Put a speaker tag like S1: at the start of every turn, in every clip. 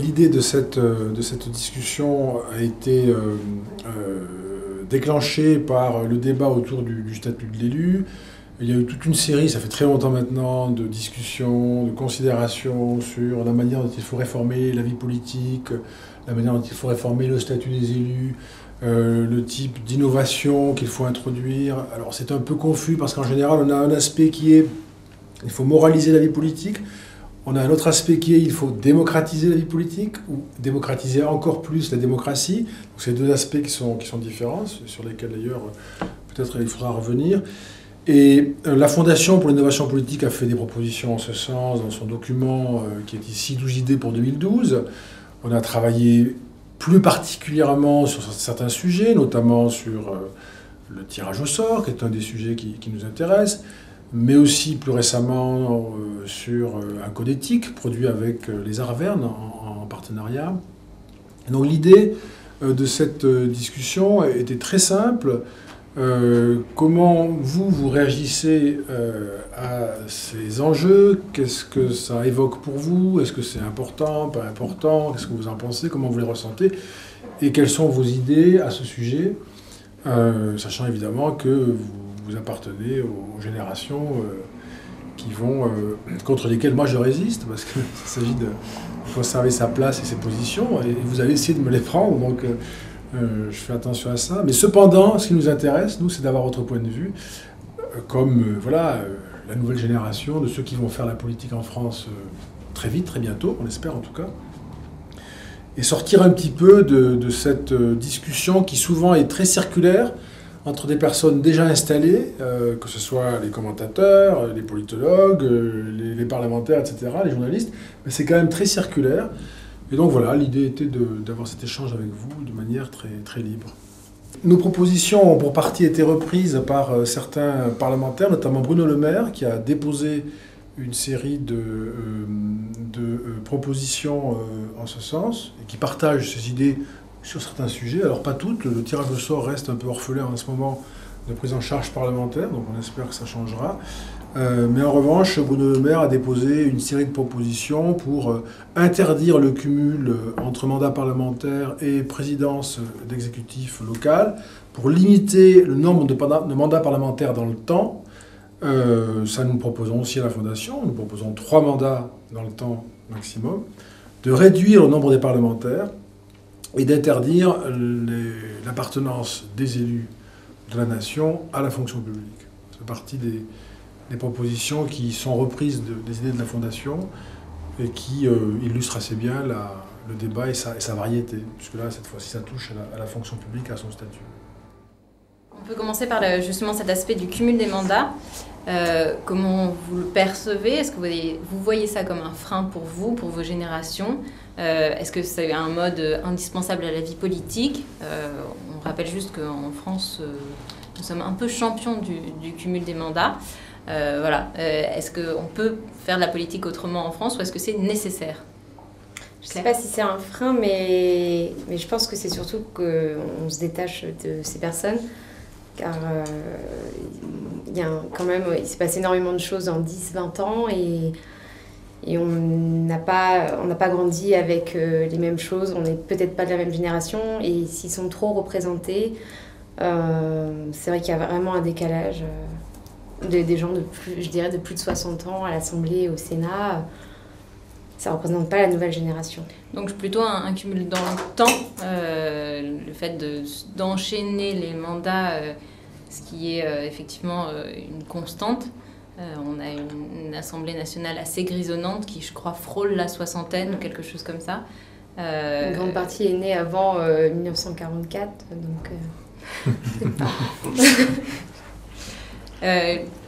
S1: L'idée de cette discussion a été déclenchée par le débat autour du statut de l'élu. Il y a eu toute une série, ça fait très longtemps maintenant, de discussions, de considérations sur la manière dont il faut réformer la vie politique, la manière dont il faut réformer le statut des élus, le type d'innovation qu'il faut introduire. Alors c'est un peu confus parce qu'en général on a un aspect qui est il faut moraliser la vie politique, on a un autre aspect qui est il faut démocratiser la vie politique ou démocratiser encore plus la démocratie. Donc c'est deux aspects qui sont différents, sur lesquels d'ailleurs peut-être il faudra revenir. Et la Fondation pour l'innovation politique a fait des propositions en ce sens dans son document qui est ici 12 idées pour 2012. On a travaillé plus particulièrement sur certains sujets, notamment sur le tirage au sort, qui est un des sujets qui nous intéresse, mais aussi plus récemment sur un code éthique produit avec les Arvernes en partenariat. Et donc l'idée de cette discussion était très simple. Comment vous réagissez à ces enjeux? Qu'est-ce que ça évoque pour vous? Est-ce que c'est important, pas important? Qu'est-ce que vous en pensez? Comment vous les ressentez? Et quelles sont vos idées à ce sujet? Sachant évidemment que vous appartenez aux générations contre lesquelles moi je résiste, parce qu'il s'agit de conserver sa place et ses positions, et vous allez essayer de me les prendre, donc je fais attention à ça. Mais cependant, ce qui nous intéresse, nous, c'est d'avoir votre point de vue, comme la nouvelle génération de ceux qui vont faire la politique en France très vite, très bientôt, on l'espère en tout cas, et sortir un petit peu de cette discussion qui souvent est très circulaire entre des personnes déjà installées, que ce soit les commentateurs, les politologues, les parlementaires, etc., les journalistes, mais c'est quand même très circulaire. Et donc voilà, l'idée était d'avoir cet échange avec vous de manière très, très libre. Nos propositions ont pour partie été reprises par certains parlementaires, notamment Bruno Le Maire, qui a déposé une série de propositions en ce sens, et qui partage ces idées sur certains sujets. Alors pas toutes, le tirage au sort reste un peu orphelin en ce moment de prise en charge parlementaire, donc on espère que ça changera. Mais en revanche, Bruno Le Maire a déposé une série de propositions pour interdire le cumul entre mandat parlementaire et présidence d'exécutif local, pour limiter le nombre de mandats parlementaires dans le temps. Ça, nous proposons aussi à la Fondation, nous proposons 3 mandats dans le temps maximum, de réduire le nombre des parlementaires et d'interdire l'appartenance des élus de la nation à la fonction publique. C'est partie des propositions qui sont reprises des idées de la Fondation et qui illustrent assez bien le débat et sa variété, puisque là, cette fois-ci, ça touche à la fonction publique, à son statut.
S2: On peut commencer par justement cet aspect du cumul des mandats. Comment vous le percevez? Est-ce que vous voyez ça comme un frein pour vous, pour vos générations? Est-ce que c'est un mode indispensable à la vie politique? On rappelle juste qu'en France, nous sommes un peu champions du cumul des mandats. Est-ce qu'on peut faire de la politique autrement en France ou est-ce que c'est nécessaire?
S3: Je ne sais pas si c'est un frein, mais je pense que c'est surtout qu'on se détache de ces personnes. Car il s'est passé énormément de choses en 10-20 ans et on n'a pas grandi avec les mêmes choses, on n'est peut-être pas de la même génération et s'ils sont trop représentés, c'est vrai qu'il y a vraiment un décalage des gens de plus de 60 ans à l'Assemblée et au Sénat. Ça ne représente pas la nouvelle génération.
S2: Donc plutôt un cumul dans le temps, le fait d'enchaîner les mandats, ce qui est effectivement une constante. On a une Assemblée nationale assez grisonnante qui, je crois, frôle la soixantaine ou quelque chose comme ça.
S3: Une grande partie est née avant 1944, donc...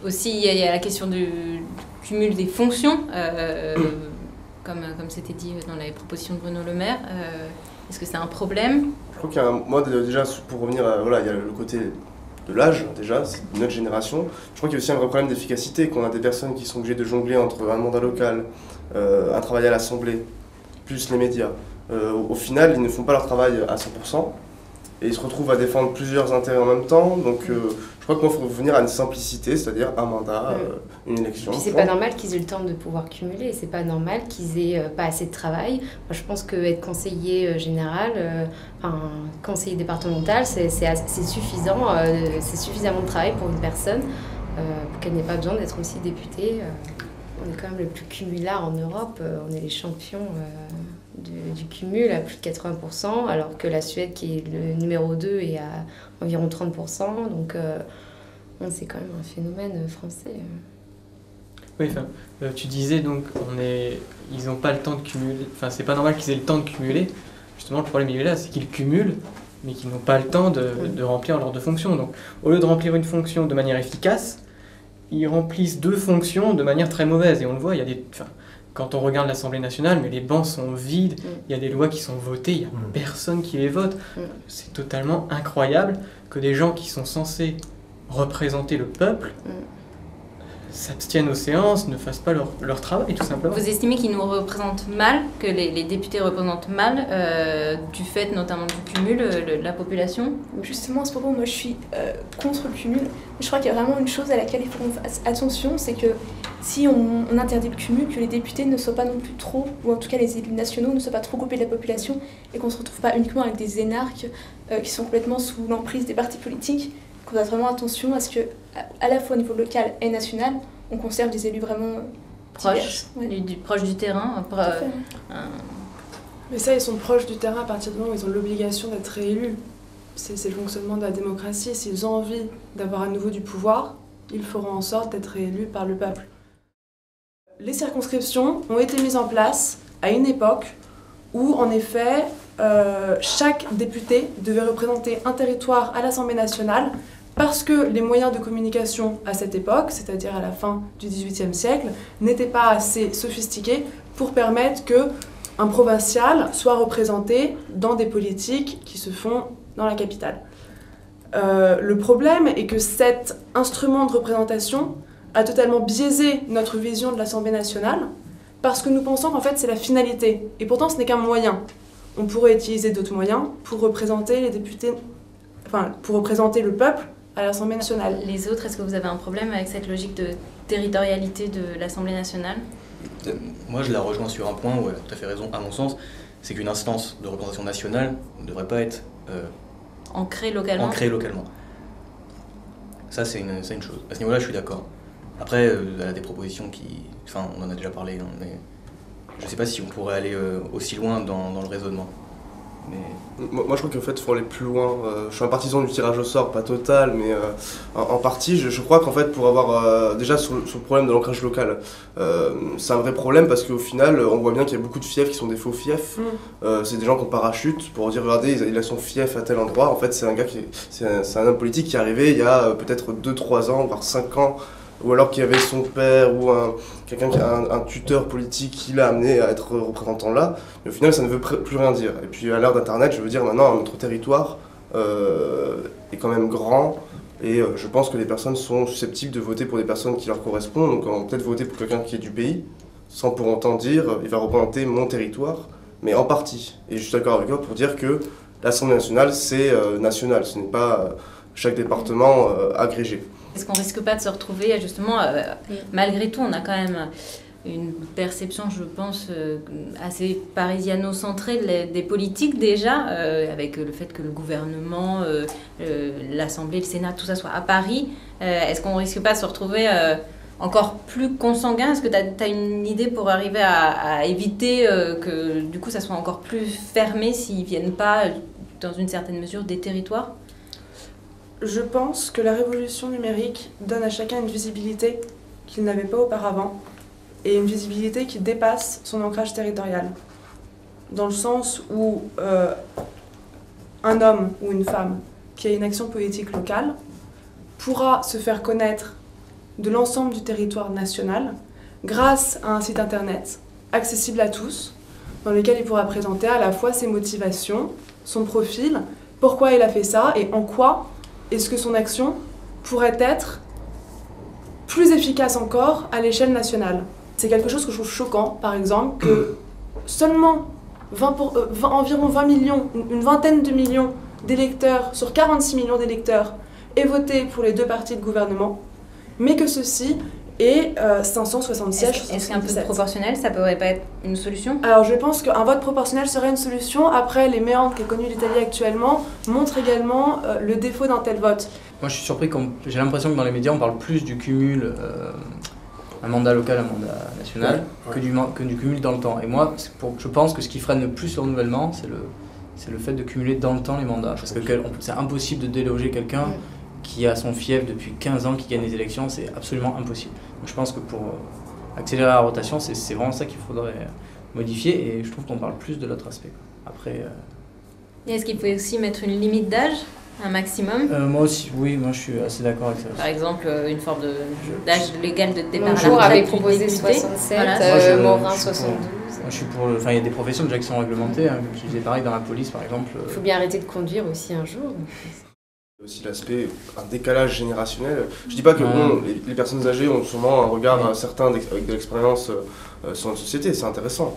S2: aussi, il y a la question du cumul des fonctions. Comme c'était dit dans les propositions de Bruno Le Maire. Est-ce que c'est un problème?
S4: Je crois qu'il y a moi déjà, pour revenir à, il y a le côté de l'âge, déjà, c'est notre génération. Je crois qu'il y a aussi un vrai problème d'efficacité, qu'on a des personnes qui sont obligées de jongler entre un mandat local, un travail à l'Assemblée, plus les médias. Au final, ils ne font pas leur travail à 100%, et ils se retrouvent à défendre plusieurs intérêts en même temps, donc Je crois qu'il faut revenir à une simplicité, c'est-à-dire un mandat, une élection.
S3: Puis c'est pas normal qu'ils aient le temps de pouvoir cumuler, c'est pas normal qu'ils aient pas assez de travail. Moi je pense qu'être conseiller général, conseiller départemental, c'est suffisant, c'est suffisamment de travail pour une personne pour qu'elle n'ait pas besoin d'être aussi députée. On est quand même le plus cumulard en Europe, on est les champions du cumul à plus de 80%, alors que la Suède, qui est le numéro 2, est à environ 30%. Donc, c'est quand même un phénomène français.
S5: Oui, tu disais donc, ils n'ont pas le temps de cumuler. Enfin, c'est pas normal qu'ils aient le temps de cumuler. Justement, le problème il est là, c'est qu'ils cumulent, mais qu'ils n'ont pas le temps de remplir leurs 2 fonctions. Donc, au lieu de remplir une fonction de manière efficace, ils remplissent 2 fonctions de manière très mauvaise. Et on le voit, il y a quand on regarde l'Assemblée nationale, mais les bancs sont vides, il y a des lois qui sont votées, il n'y a personne qui les vote. C'est totalement incroyable que des gens qui sont censés représenter le peuple s'abstiennent aux séances, ne fassent pas leur travail, tout simplement.
S2: Vous estimez qu'ils nous représentent mal, que les députés représentent mal, du fait notamment du cumul, de la population?
S6: Justement, à ce propos, moi je suis contre le cumul. Je crois qu'il y a vraiment une chose à laquelle il faut qu'on fasse attention, c'est que si on interdit le cumul, que les députés ne soient pas non plus trop, ou en tout cas les élus nationaux ne soient pas trop coupés de la population, et qu'on ne se retrouve pas uniquement avec des énarques qui sont complètement sous l'emprise des partis politiques, qu'on fasse vraiment attention à ce que, à la fois au niveau local et national, on conserve des élus vraiment
S2: proches, proches du terrain.
S7: Mais ça, ils sont proches du terrain à partir du moment où ils ont l'obligation d'être réélus. C'est le fonctionnement de la démocratie. S'ils ont envie d'avoir à nouveau du pouvoir, ils feront en sorte d'être réélus par le peuple. Les circonscriptions ont été mises en place à une époque où, en effet, chaque député devait représenter un territoire à l'Assemblée nationale parce que les moyens de communication à cette époque, c'est-à-dire à la fin du XVIIIe siècle, n'étaient pas assez sophistiqués pour permettre qu'un provincial soit représenté dans des politiques qui se font dans la capitale. Le problème est que cet instrument de représentation a totalement biaisé notre vision de l'Assemblée nationale parce que nous pensons qu'en fait c'est la finalité et pourtant ce n'est qu'un moyen. On pourrait utiliser d'autres moyens pour représenter les députés, pour représenter le peuple à l'Assemblée nationale.
S2: Les autres, est-ce que vous avez un problème avec cette logique de territorialité de l'Assemblée nationale?
S8: Moi, je la rejoins sur un point où elle a tout à fait raison, à mon sens, c'est qu'une instance de représentation nationale ne devrait pas être
S2: ancrée localement.
S8: Ça, c'est une chose. À ce niveau-là, je suis d'accord. Après, elle a des propositions on en a déjà parlé, hein, mais je ne sais pas si on pourrait aller aussi loin dans le raisonnement. Mais...
S4: Moi, je crois qu'en fait, il faut aller plus loin. Je suis un partisan du tirage au sort, pas total, mais en partie, je crois qu'en fait, pour avoir déjà sur le problème de l'ancrage local, c'est un vrai problème parce qu'au final, on voit bien qu'il y a beaucoup de fiefs qui sont des faux fiefs. C'est des gens qu'on parachute pour dire regardez, il a son fief à tel endroit. En fait, c'est un gars c'est un homme politique qui est arrivé il y a peut-être 2-3 ans, voire 5 ans. Ou alors qu'il y avait son père ou quelqu'un qui a un tuteur politique qui l'a amené à être représentant là. Mais au final, ça ne veut plus rien dire. Et puis à l'ère d'Internet, je veux dire maintenant, notre territoire est quand même grand. Et je pense que les personnes sont susceptibles de voter pour des personnes qui leur correspondent. Donc on va peut-être voter pour quelqu'un qui est du pays, sans pour autant dire il va représenter mon territoire, mais en partie. Et je suis d'accord avec toi pour dire que l'Assemblée nationale, c'est national. Ce n'est pas chaque département agrégé.
S2: Est-ce qu'on risque pas de se retrouver, justement, malgré tout, on a quand même une perception, je pense, assez parisiano-centrée des politiques déjà, avec le fait que le gouvernement, l'Assemblée, le Sénat, tout ça soit à Paris. Est-ce qu'on risque pas de se retrouver encore plus consanguin? Est-ce que tu as une idée pour arriver à éviter que du coup ça soit encore plus fermé s'ils ne viennent pas, dans une certaine mesure, des territoires?
S7: Je pense que la révolution numérique donne à chacun une visibilité qu'il n'avait pas auparavant et une visibilité qui dépasse son ancrage territorial. Dans le sens où un homme ou une femme qui a une action politique locale pourra se faire connaître de l'ensemble du territoire national grâce à un site internet accessible à tous, dans lequel il pourra présenter à la fois ses motivations, son profil, pourquoi il a fait ça et en quoi est-ce que son action pourrait être plus efficace encore à l'échelle nationale. C'est quelque chose que je trouve choquant, par exemple, que seulement environ 20 millions, une vingtaine de millions d'électeurs sur 46 millions d'électeurs et voter pour les deux partis de gouvernement, mais que ceci ait 560 sièges.
S2: Est-ce qu'un peu proportionnel, ça pourrait pas être une solution?
S7: Alors je pense qu'un vote proportionnel serait une solution. Après, les méandres qu'a connu l'Italie actuellement montrent également le défaut d'un tel vote.
S8: Moi je suis surpris, j'ai l'impression que dans les médias on parle plus du cumul un mandat local, un mandat national, que du cumul dans le temps. Et moi, je pense que ce qui freine le plus le renouvellement, c'est le fait de cumuler dans le temps les mandats. Parce que c'est impossible de déloger quelqu'un qui a son fief depuis 15 ans, qui gagne les élections, c'est absolument impossible. Donc je pense que pour accélérer la rotation, c'est vraiment ça qu'il faudrait modifier, et je trouve qu'on parle plus de l'autre aspect. Après,
S2: Et est-ce qu'il faut aussi mettre une limite d'âge, un maximum?
S8: Moi aussi, oui, moi je suis assez d'accord avec ça.
S2: Par exemple, une forme d'âge légal de départ à la
S3: Bonjour
S2: retraite
S3: avait
S2: du
S3: proposé
S2: député.
S3: 67,
S2: Voilà.
S3: Morin 72.
S8: Moi je suis pour il y a des professions déjà qui sont réglementées, hein, comme je disais pareil dans la police par exemple.
S3: Il faut bien arrêter de conduire aussi un jour.
S4: Aussi l'aspect, un décalage générationnel. Je dis pas que les personnes âgées ont sûrement un regard certain avec de l'expérience sur notre société, c'est intéressant.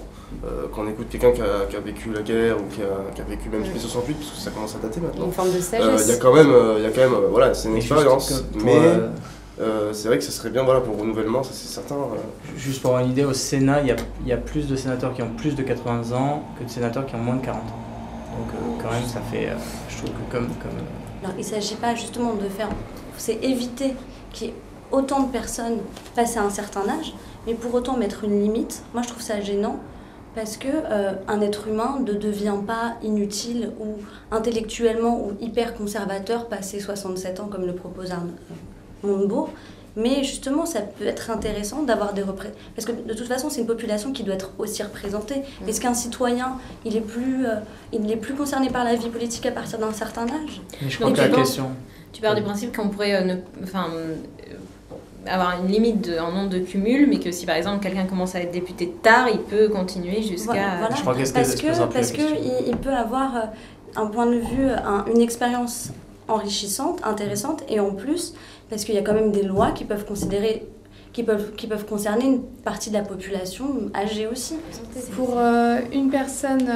S4: Quand on écoute quelqu'un qui a vécu la guerre ou qui a vécu même mai 68, parce que ça commence à dater maintenant.
S3: Une forme de sagesse.
S4: Il y a quand même voilà, c'est une expérience, mais c'est vrai que ce serait bien voilà, pour le renouvellement, ça c'est certain.
S8: Juste pour avoir une idée, au Sénat, il y a plus de sénateurs qui ont plus de 80 ans que de sénateurs qui ont moins de 40 ans. Donc quand même, ça fait, je trouve que comme
S9: Alors, il ne s'agit pas justement de faire... C'est éviter qu'il y ait autant de personnes passées à un certain âge, mais pour autant mettre une limite. Moi, je trouve ça gênant, parce que un être humain ne devient pas inutile ou intellectuellement ou hyper conservateur passé 67 ans, comme le propose Montebourg. Mais justement, ça peut être intéressant d'avoir des représentants. Parce que de toute façon, c'est une population qui doit être aussi représentée. Est-ce qu'un citoyen, il est plus concerné par la vie politique à partir d'un certain âge?
S8: Mais je crois que la question...
S2: Tu pars du principe qu'on pourrait avoir une limite en nombre de cumuls, mais que si par exemple quelqu'un commence à être député tard, il peut continuer jusqu'à...
S9: Voilà.
S8: Je crois
S9: parce qu'il peut avoir un point de vue, une expérience enrichissante, intéressante, et en plus, parce qu'il y a quand même des lois qui peuvent concerner une partie de la population âgée aussi.
S10: Pour une personne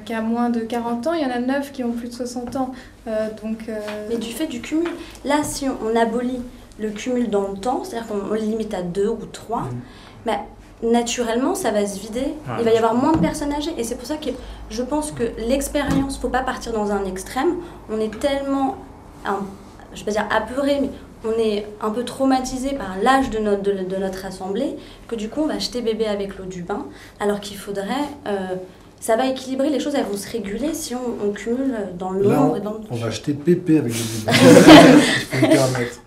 S10: qui a moins de 40 ans, il y en a 9 qui ont plus de 60 ans.
S9: Mais du fait du cumul, là, si on abolit le cumul dans le temps, c'est-à-dire qu'on le limite à 2 ou 3, bah, naturellement, ça va se vider. Il va y avoir moins de personnes âgées. Et c'est pour ça que je pense que l'expérience, il ne faut pas partir dans un extrême. On est tellement, je ne vais pas dire apeuré, mais on est un peu traumatisé par l'âge de notre assemblée, que du coup on va jeter bébé avec l'eau du bain, alors qu'il faudrait... ça va équilibrer, les choses elles vont se réguler si on cumule dans le nombre et dans le...
S1: On va jeter pépé avec l'eau du bain. Il faut le permettre.